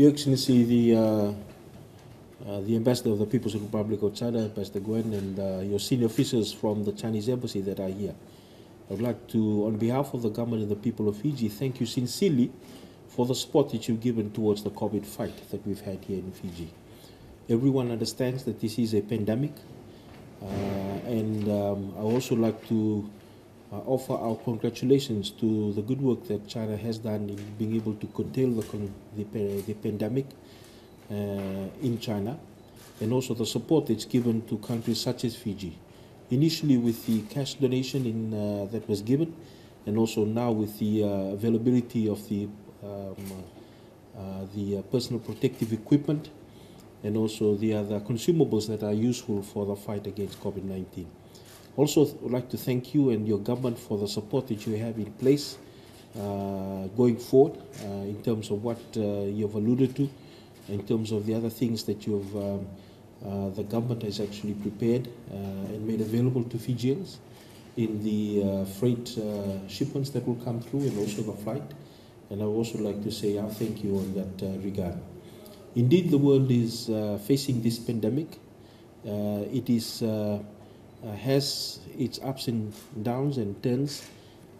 Your Excellency, the Ambassador of the People's Republic of China, Ambassador Gwen, and your senior officials from the Chinese Embassy that are here, I would like to, on behalf of the government and the people of Fiji, thank you sincerely for the support that you've given towards the COVID fight that we've had here in Fiji. Everyone understands that this is a pandemic, and I also like to offer our congratulations to the good work that China has done in being able to curtail the pandemic in China, and also the support it's given to countries such as Fiji. Initially with the cash donation that was given, and also now with the availability of the personal protective equipment, and also the other consumables that are useful for the fight against COVID-19. Also, I'd like to thank you and your government for the support that you have in place going forward in terms of what you've alluded to, in terms of the other things that the government has actually prepared and made available to Fijians in the freight shipments that will come through, and also the flight. And I would also like to say our thank you on that regard. Indeed, the world is facing this pandemic. It is has its ups and downs and turns.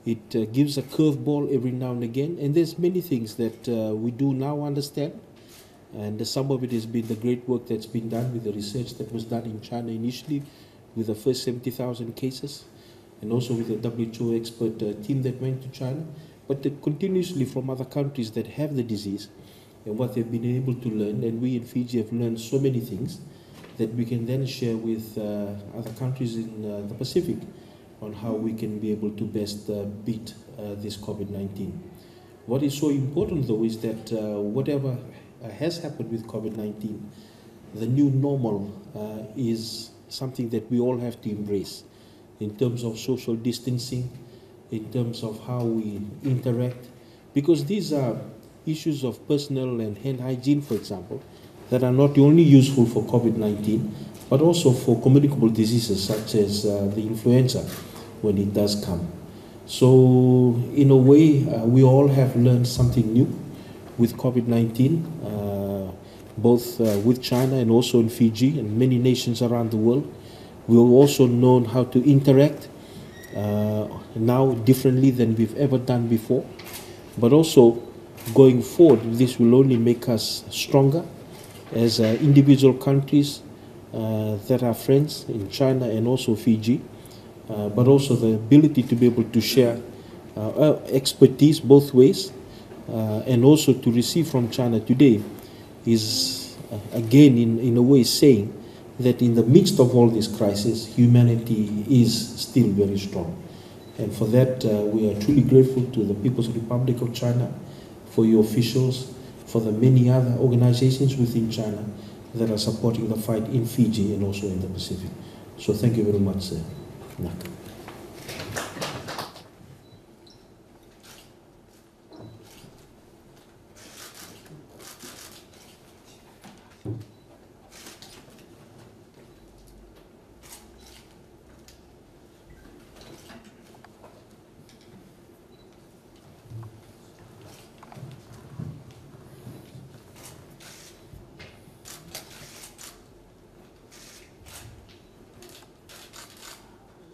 It gives a curveball every now and again, and there's many things that we do now understand, and some of it has been the great work that's been done with the research that was done in China initially with the first 70,000 cases, and also with the WHO expert team that went to China, but continuously from other countries that have the disease and what they've been able to learn. And we in Fiji have learned so many things that we can then share with other countries in the Pacific on how we can be able to best beat this COVID-19. What is so important though is that whatever has happened with COVID-19, the new normal is something that we all have to embrace in terms of social distancing, in terms of how we interact, because these are issues of personal and hand hygiene, for example, that are not only useful for COVID-19, but also for communicable diseases such as the influenza when it does come. So in a way, we all have learned something new with COVID-19, both with China and also in Fiji and many nations around the world. We've also known how to interact now differently than we've ever done before, but also going forward, this will only make us stronger as individual countries that are friends in China and also Fiji, but also the ability to be able to share expertise both ways, and also to receive from China today is again in a way saying that in the midst of all this crisis, humanity is still very strong. And for that, we are truly grateful to the People's Republic of China, for your officials, for the many other organizations within China that are supporting the fight in Fiji and also in the Pacific. So thank you very much, sir.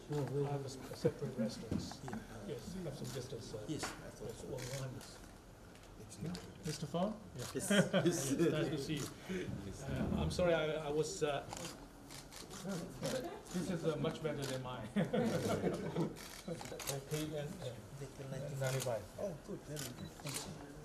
No, we'll have a separate residence. Yeah. Yes, have some distance. Yes, I thought so. Well, behind us. It's Mr. Farr? Yes. Yes, nice to see you. I'm sorry, I was. This is much better than mine. I paid and 95. Oh, good. Very good. Thank you.